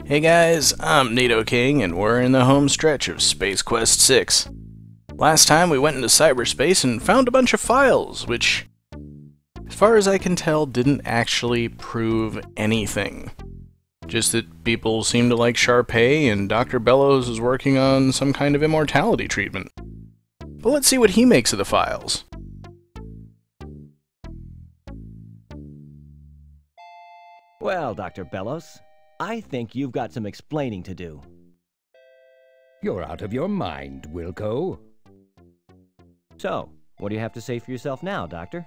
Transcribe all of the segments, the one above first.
Hey guys, I'm Nito King, and we're in the home stretch of Space Quest 6. Last time we went into cyberspace and found a bunch of files, which, as far as I can tell, didn't actually prove anything. Just that people seem to like Sharpei, and Dr. Bellows is working on some kind of immortality treatment. But let's see what he makes of the files. Well, Dr. Bellows, I think you've got some explaining to do. You're out of your mind, Wilco. So, what do you have to say for yourself now, Doctor?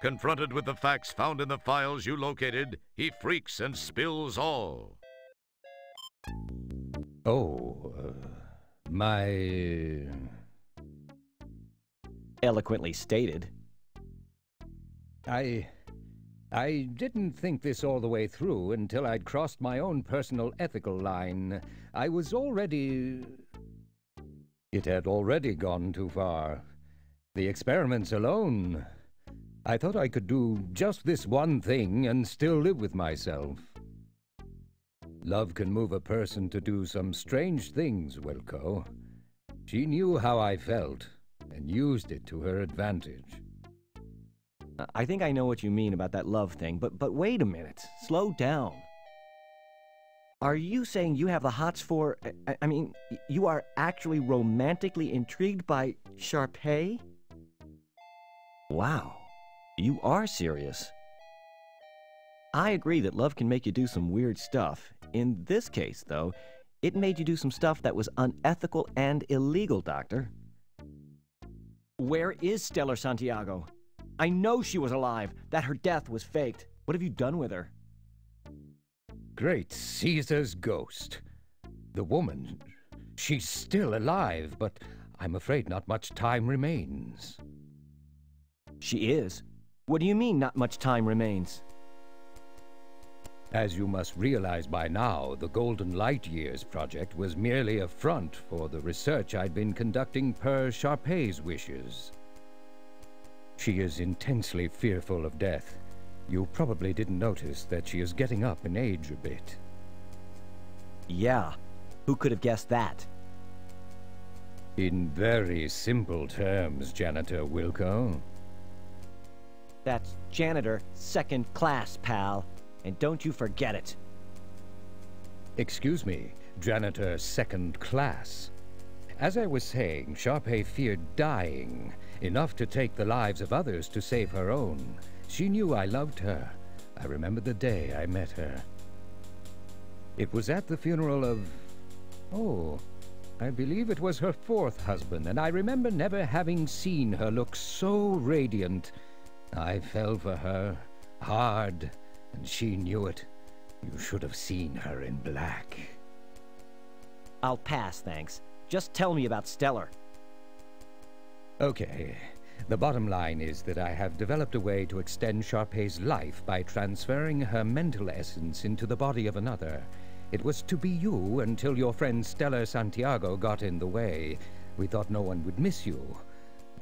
Confronted with the facts found in the files you located, he freaks and spills all. Oh, my... Eloquently stated. I didn't think this all the way through until I'd crossed my own personal ethical line. I was already... It had already gone too far. The experiments alone... I thought I could do just this one thing and still live with myself. Love can move a person to do some strange things, Wilco. She knew how I felt and used it to her advantage. I think I know what you mean about that love thing, but wait a minute. Slow down. Are you saying you have the hots for... I mean, you are actually romantically intrigued by Sharpei? Wow. You are serious. I agree that love can make you do some weird stuff. In this case, though, it made you do some stuff that was unethical and illegal, Doctor. Where is Stellar Santiago? I know she was alive, that her death was faked. What have you done with her? Great Caesar's ghost. The woman, she's still alive, but I'm afraid not much time remains. She is? What do you mean, not much time remains? As you must realize by now, the Golden Light Years project was merely a front for the research I'd been conducting per Sharpei's wishes. She is intensely fearful of death. You probably didn't notice that she is getting up in age a bit. Yeah, who could have guessed that? In very simple terms, Janitor Wilco. That's janitor second class, pal. And don't you forget it. Excuse me, Janitor second class. As I was saying, Sharpei feared dying, enough to take the lives of others to save her own. She knew I loved her. I remember the day I met her. It was at the funeral of... Oh, I believe it was her fourth husband, and I remember never having seen her look so radiant. I fell for her, hard, and she knew it. You should have seen her in black. I'll pass, thanks. Just tell me about Stellar. Okay. The bottom line is that I have developed a way to extend Sharpei's life by transferring her mental essence into the body of another. It was to be you until your friend Stellar Santiago got in the way. We thought no one would miss you.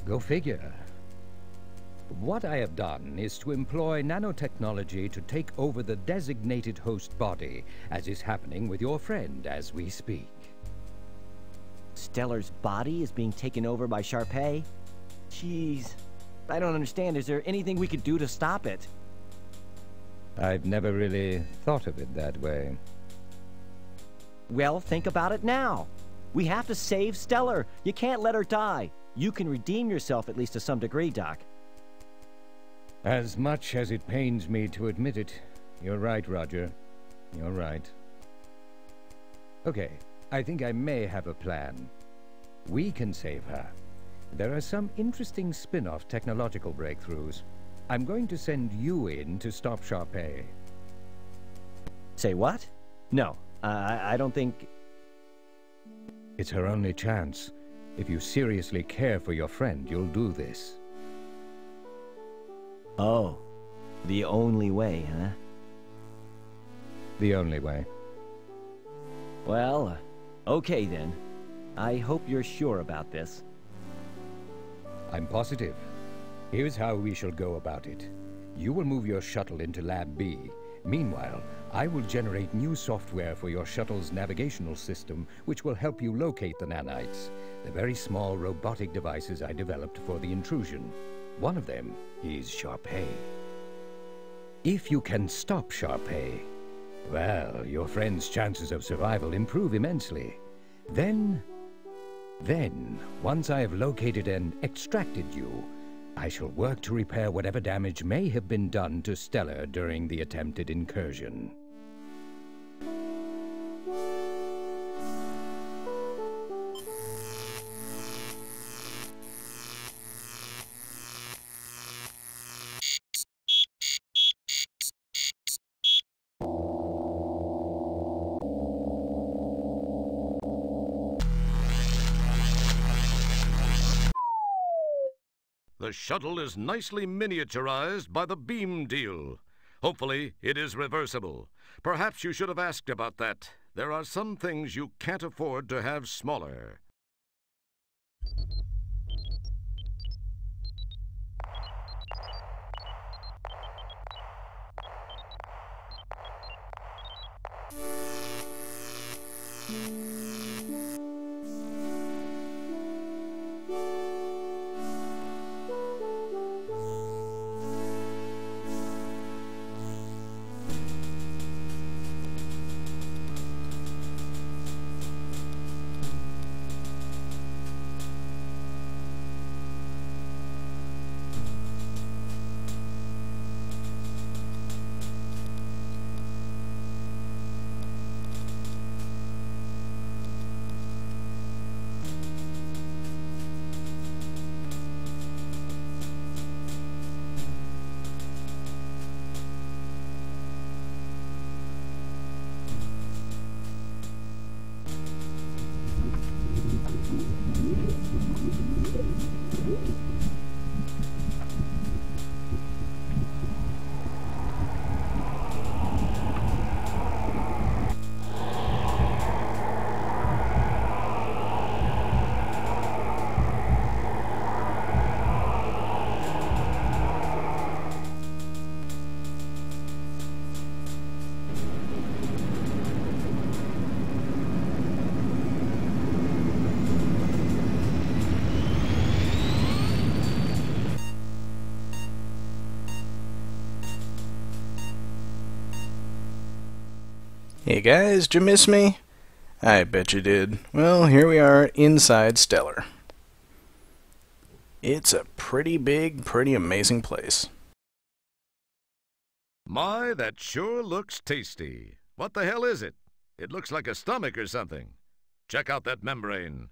Go figure. What I have done is to employ nanotechnology to take over the designated host body, as is happening with your friend as we speak. Stellar's body is being taken over by Sharpei? Jeez, I don't understand. Is there anything we could do to stop it? I've never really thought of it that way. Well, think about it now. We have to save Stellar. You can't let her die. You can redeem yourself at least to some degree, Doc. As much as it pains me to admit it, you're right, Roger. You're right. Okay, I think I may have a plan. We can save her. There are some interesting spin-off technological breakthroughs. I'm going to send you in to stop Sharpei. Say what? No, I don't think... It's her only chance. If you seriously care for your friend, you'll do this. Oh, the only way, huh? The only way. Well, okay then. I hope you're sure about this. I'm positive. Here's how we shall go about it. You will move your shuttle into Lab B. Meanwhile, I will generate new software for your shuttle's navigational system, which will help you locate the nanites, the very small robotic devices I developed for the intrusion. One of them is Sharpei. If you can stop Sharpei, well, your friend's chances of survival improve immensely. Then, once I have located and extracted you, I shall work to repair whatever damage may have been done to Stellar during the attempted incursion. The shuttle is nicely miniaturized by the beam deal. Hopefully, it is reversible. Perhaps you should have asked about that. There are some things you can't afford to have smaller. Hey guys, did you miss me? I bet you did. Well, here we are inside Stellar. It's a pretty big, pretty amazing place. My, that sure looks tasty. What the hell is it? It looks like a stomach or something. Check out that membrane.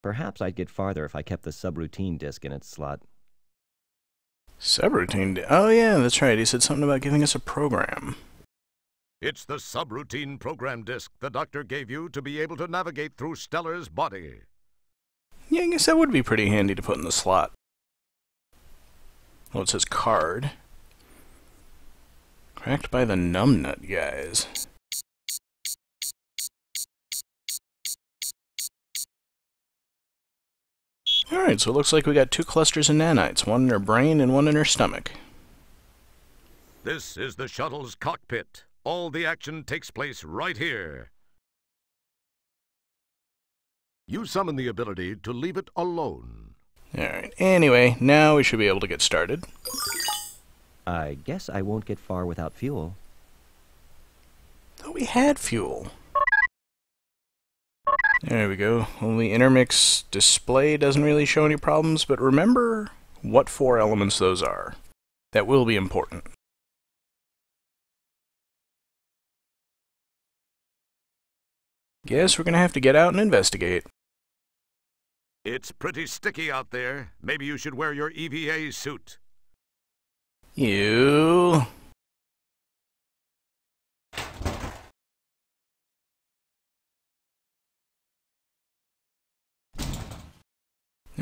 Perhaps I'd get farther if I kept the subroutine disk in its slot. Subroutine? Oh yeah, that's right. He said something about giving us a program. It's the subroutine program disk the doctor gave you to be able to navigate through Stellar's body. Yeah, I guess that would be pretty handy to put in the slot. Well, it says card. Cracked by the numbnut guys. Alright, so it looks like we got 2 clusters of nanites, one in her brain and one in her stomach. This is the shuttle's cockpit. All the action takes place right here. You summon the ability to leave it alone. Alright, anyway, now we should be able to get started. I guess I won't get far without fuel. Thought we had fuel. There we go. Only intermix display doesn't really show any problems, but remember what 4 elements those are. That will be important. Guess we're gonna have to get out and investigate. It's pretty sticky out there. Maybe you should wear your EVA suit. You...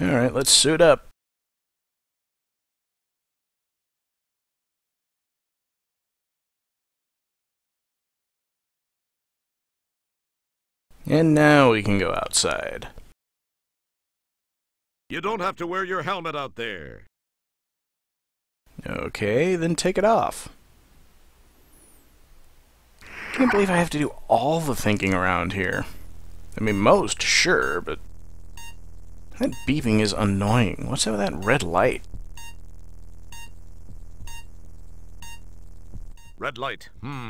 Alright, let's suit up. And now we can go outside. You don't have to wear your helmet out there. Okay, then take it off. Can't believe I have to do all the thinking around here. I mean, most, sure, but that beeping is annoying. What's up with that red light? Red light.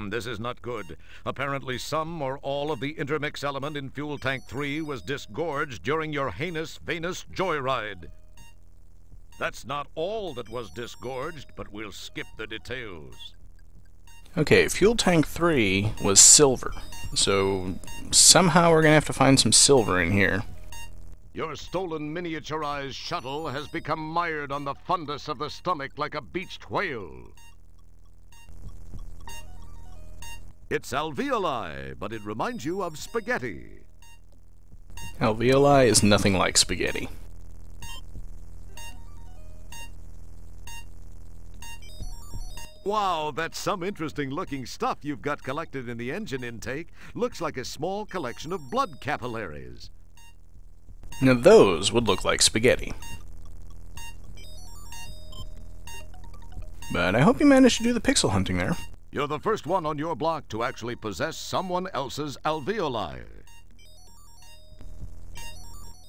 This is not good. Apparently some or all of the intermix element in fuel tank 3 was disgorged during your heinous Venus joyride. That's not all that was disgorged, but we'll skip the details. Okay, fuel tank 3 was silver, so somehow we're gonna have to find some silver in here. Your stolen miniaturized shuttle has become mired on the fundus of the stomach like a beached whale. It's alveoli, but it reminds you of spaghetti. Alveoli is nothing like spaghetti. Wow, that's some interesting looking stuff you've got collected in the engine intake. Looks like a small collection of blood capillaries. Now those would look like spaghetti. But I hope you managed to do the pixel hunting there. You're the first one on your block to actually possess someone else's alveoli.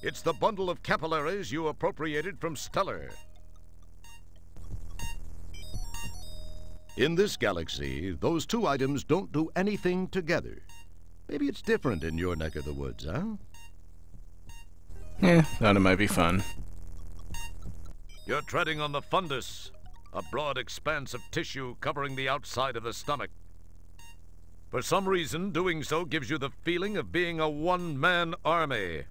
It's the bundle of capillaries you appropriated from Stellar. In this galaxy, those two items don't do anything together. Maybe it's different in your neck of the woods, huh? Thought it might be fun. You're treading on the fundus, a broad expanse of tissue covering the outside of the stomach. For some reason, doing so gives you the feeling of being a one-man army.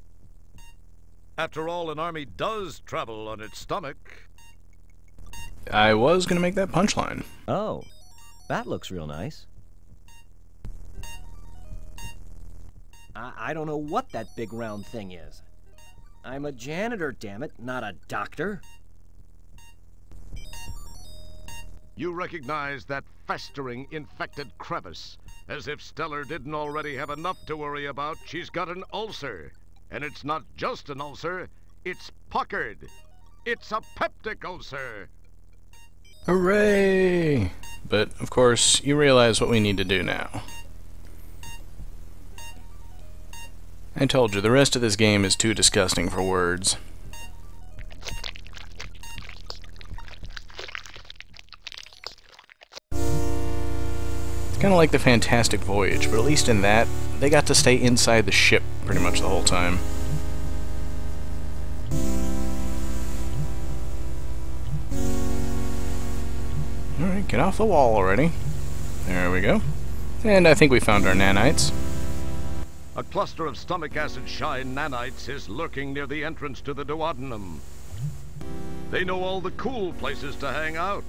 After all, an army does travel on its stomach. I was gonna make that punchline. Oh, that looks real nice. I don't know what that big round thing is. I'm a janitor, damn it, not a doctor. You recognize that festering, infected crevice. As if Stellar didn't already have enough to worry about, she's got an ulcer. And it's not just an ulcer, it's puckered. It's a peptic ulcer. Hooray! But, of course, you realize what we need to do now. I told you, the rest of this game is too disgusting for words. It's kind of like the Fantastic Voyage, but at least in that, they got to stay inside the ship pretty much the whole time. Alright, get off the wall already. There we go. And I think we found our nanites. A cluster of stomach acid-shy nanites is lurking near the entrance to the duodenum. They know all the cool places to hang out.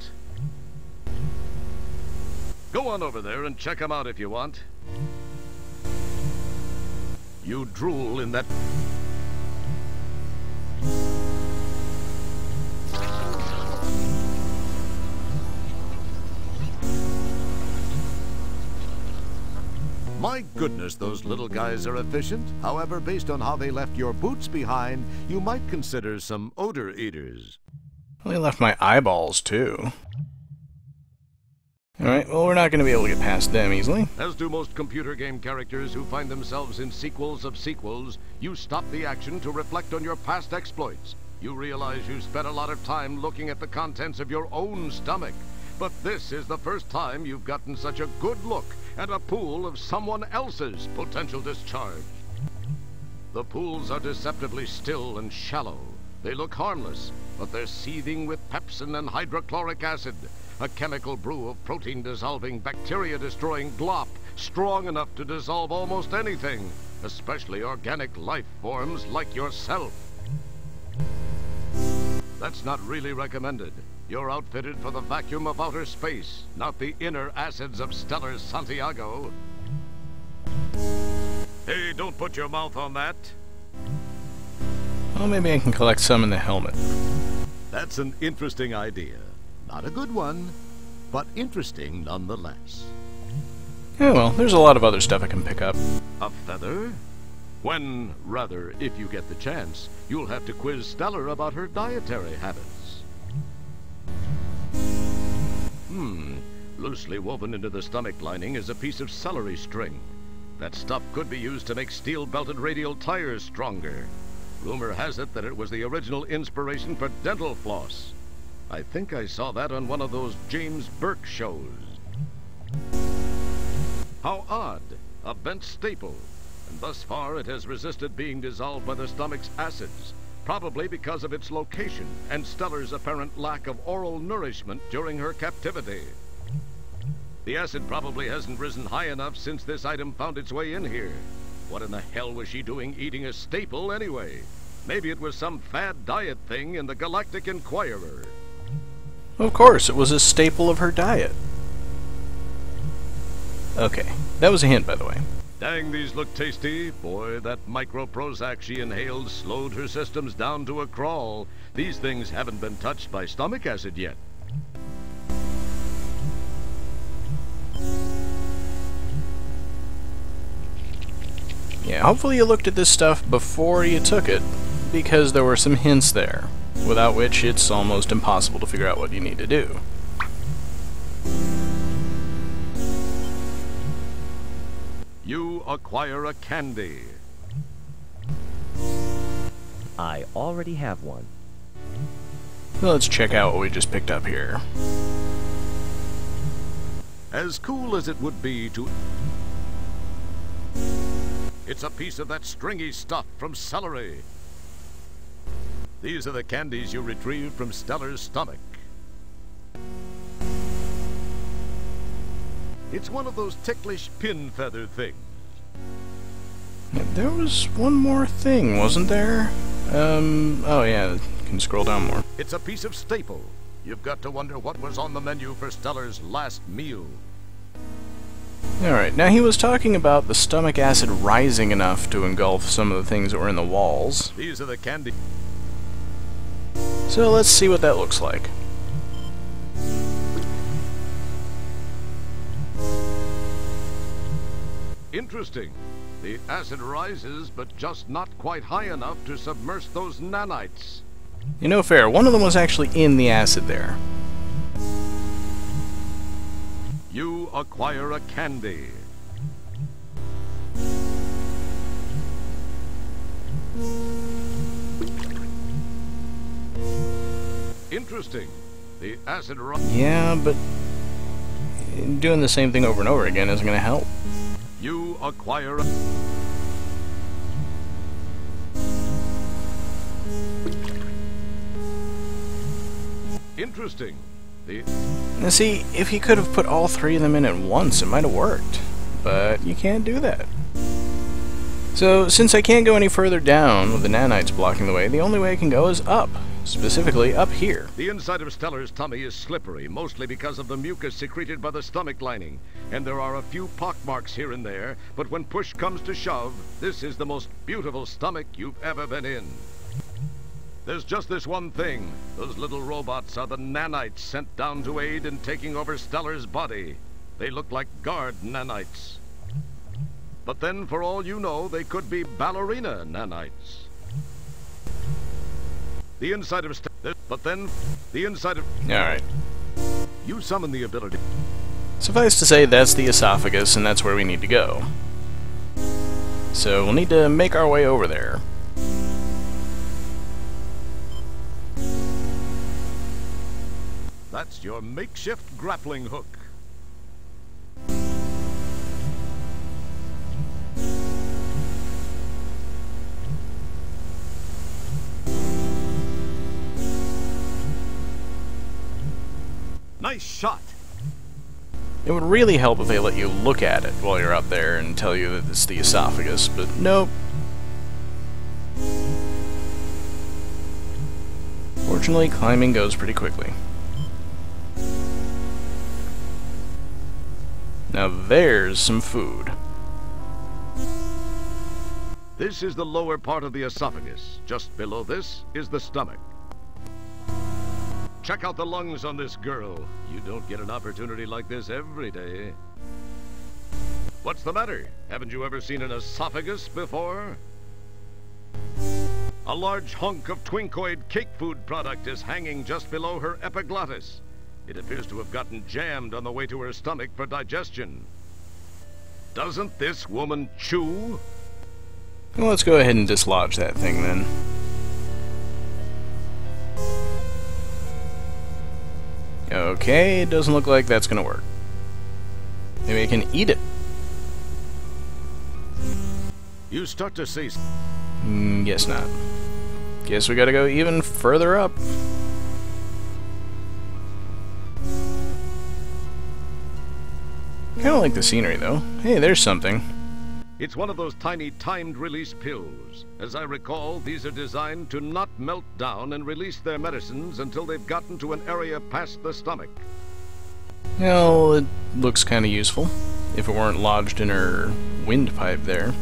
Go on over there and check them out if you want. You drool in that... My goodness, those little guys are efficient. However, based on how they left your boots behind, you might consider some odor eaters. Well, they left my eyeballs, too. Alright, well, we're not going to be able to get past them easily. As do most computer game characters who find themselves in sequels of sequels, you stop the action to reflect on your past exploits. You realize you spent a lot of time looking at the contents of your own stomach. But this is the first time you've gotten such a good look at a pool of someone else's potential discharge. The pools are deceptively still and shallow. They look harmless, but they're seething with pepsin and hydrochloric acid, a chemical brew of protein-dissolving, bacteria-destroying glop, strong enough to dissolve almost anything, especially organic life forms like yourself. That's not really recommended. You're outfitted for the vacuum of outer space, not the inner acids of stellar Santiago. Hey, don't put your mouth on that. Well, maybe I can collect some in the helmet. That's an interesting idea. Not a good one, but interesting nonetheless. Yeah, well, there's a lot of other stuff I can pick up. A feather? When, rather, if you get the chance, you'll have to quiz Stellar about her dietary habits. Loosely woven into the stomach lining is a piece of celery string. That stuff could be used to make steel-belted radial tires stronger. Rumor has it that it was the original inspiration for dental floss. I think I saw that on one of those James Burke shows. How odd! A bent staple. And thus far it has resisted being dissolved by the stomach's acids, probably because of its location and Stellar's apparent lack of oral nourishment during her captivity. The acid probably hasn't risen high enough since this item found its way in here. What in the hell was she doing eating a staple anyway? Maybe it was some fad diet thing in the Galactic Inquirer. Of course, it was a staple of her diet. Okay, that was a hint, by the way. Dang, these look tasty. Boy, that micro Prozac she inhaled slowed her systems down to a crawl. These things haven't been touched by stomach acid yet. Yeah, hopefully you looked at this stuff before you took it, because there were some hints there, without which it's almost impossible to figure out what you need to do. You acquire a candy. I already have one. Well, let's check out what we just picked up here. As cool as it would be to... It's a piece of that stringy stuff from celery. These are the candies you retrieved from Stellar's stomach. It's one of those ticklish pin feather things. There was one more thing, wasn't there? Oh yeah, you can scroll down more. It's a piece of staple. You've got to wonder what was on the menu for Stellar's last meal. Alright, now he was talking about the stomach acid rising enough to engulf some of the things that were in the walls. These are the candy... So let's see what that looks like. Interesting. The acid rises, but just not quite high enough to submerge those nanites. You know, fair, one of them was actually in the acid there. You acquire a candy. Interesting. The acid Yeah, but doing the same thing over and over again isn't going to help. You acquire a... Interesting. Now see, if he could have put all three of them in at once, it might have worked. But you can't do that. So, since I can't go any further down with the nanites blocking the way, the only way I can go is up. Specifically, up here. The inside of Stellar's tummy is slippery, mostly because of the mucus secreted by the stomach lining. And there are a few pockmarks here and there, but when push comes to shove, this is the most beautiful stomach you've ever been in. There's just this one thing. Those little robots are the nanites sent down to aid in taking over Stellar's body. They look like guard nanites. But then, for all you know, they could be ballerina nanites. The inside of but then, the inside of... Alright. You summon the ability... Suffice to say, that's the esophagus, and that's where we need to go. So, we'll need to make our way over there. That's your makeshift grappling hook. Nice shot. It would really help if they let you look at it while you're up there and tell you that it's the esophagus, but nope. Fortunately, climbing goes pretty quickly. Now there's some food. This is the lower part of the esophagus. Just below this is the stomach. Check out the lungs on this girl. You don't get an opportunity like this every day. What's the matter? Haven't you ever seen an esophagus before? A large hunk of twinkoid cake food product is hanging just below her epiglottis. It appears to have gotten jammed on the way to her stomach for digestion. Doesn't this woman chew? Well, let's go ahead and dislodge that thing then. Okay, it doesn't look like that's gonna work. Maybe I can eat it. You start to see... Guess not. Guess we gotta go even further up. Kinda like the scenery though. Hey, there's something. It's one of those tiny timed-release pills. As I recall, these are designed to not melt down and release their medicines until they've gotten to an area past the stomach. Well, it looks kinda useful. If it weren't lodged in her windpipe there.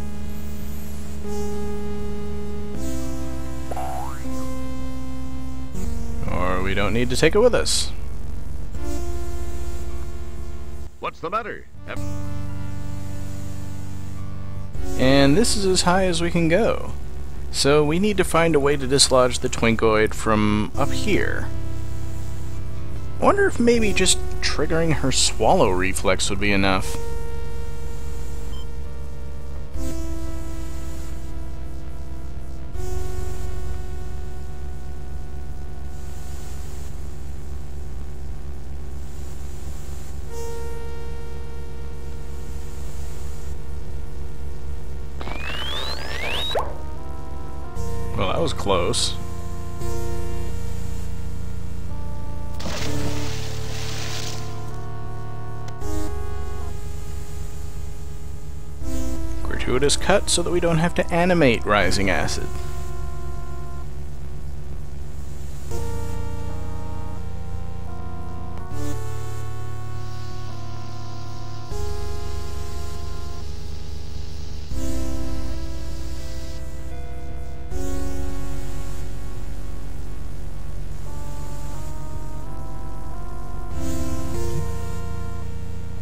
Or we don't need to take it with us. What's the matter? And this is as high as we can go. So we need to find a way to dislodge the Twinkoid from up here. I wonder if maybe just triggering her swallow reflex would be enough. Well, that was close. Gratuitous cut so that we don't have to animate rising acid.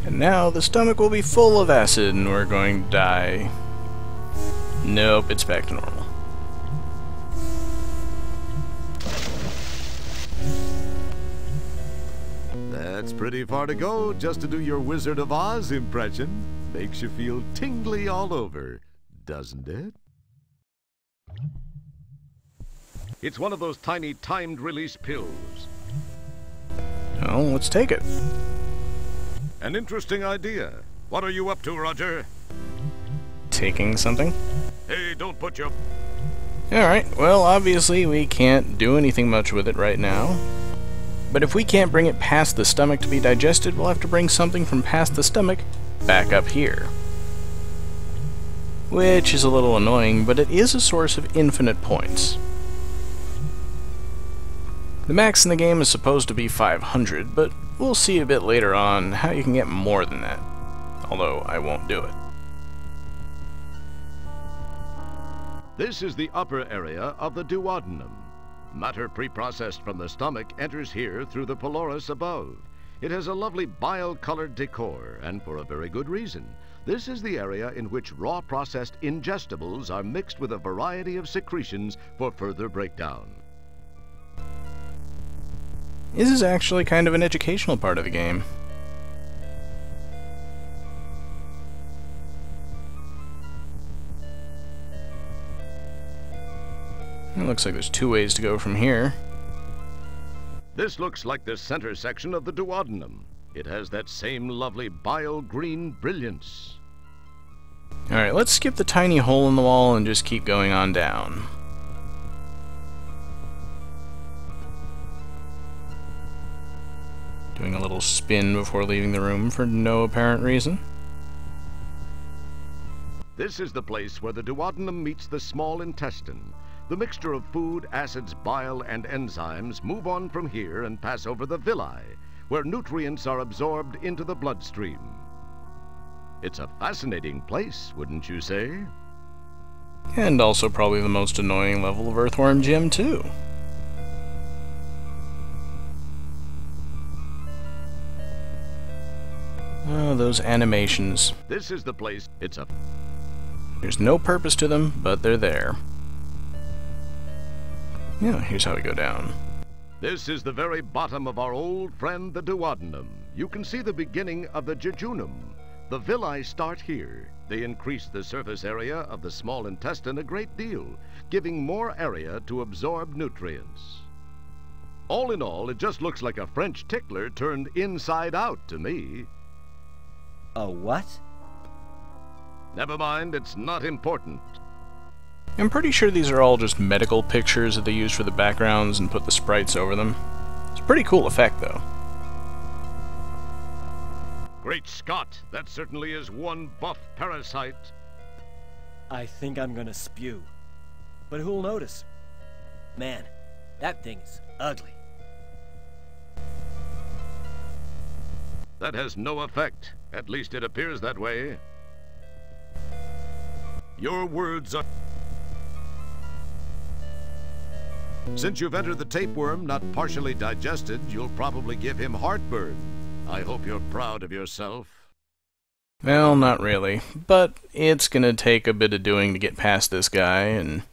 And now the stomach will be full of acid and we're going to die. Nope, it's back to normal. That's pretty far to go just to do your Wizard of Oz impression. Makes you feel tingly all over, doesn't it? It's one of those tiny timed-release pills. Well, let's take it. An interesting idea. What are you up to, Roger? Taking something? Hey, don't put your... Alright, well, obviously we can't do anything much with it right now. But if we can't bring it past the stomach to be digested, we'll have to bring something from past the stomach back up here. Which is a little annoying, but it is a source of infinite points. The max in the game is supposed to be 500, but we'll see a bit later on how you can get more than that. Although I won't do it. This is the upper area of the duodenum. Matter preprocessed from the stomach enters here through the pylorus above. It has a lovely bile-colored decor, and for a very good reason. This is the area in which raw processed ingestibles are mixed with a variety of secretions for further breakdown. This is actually kind of an educational part of the game. It looks like there's two ways to go from here. This looks like the center section of the duodenum. It has that same lovely bile green brilliance. Alright, let's skip the tiny hole in the wall and just keep going on down. Doing a little spin before leaving the room for no apparent reason. This is the place where the duodenum meets the small intestine. The mixture of food, acids, bile, and enzymes move on from here and pass over the villi, where nutrients are absorbed into the bloodstream. It's a fascinating place, wouldn't you say? And also probably the most annoying level of Earthworm Jim, too. Oh, those animations. This is the place. There's no purpose to them, but they're there. Yeah, here's how we go down. This is the very bottom of our old friend the duodenum. You can see the beginning of the jejunum. The villi start here. They increase the surface area of the small intestine a great deal, giving more area to absorb nutrients. All in all, it just looks like a French tickler turned inside out to me. A what? Never mind, it's not important. I'm pretty sure these are all just medical pictures that they use for the backgrounds and put the sprites over them. It's a pretty cool effect, though. Great Scott, that certainly is one buff parasite. I think I'm gonna spew. But who'll notice? Man, that thing is ugly. That has no effect. At least it appears that way. Your words are... Since you've entered the tapeworm not partially digested, you'll probably give him heartburn. I hope you're proud of yourself. Well, not really, but it's gonna take a bit of doing to get past this guy, and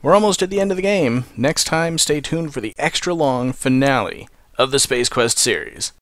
we're almost at the end of the game. Next time, stay tuned for the extra long finale of the Space Quest series.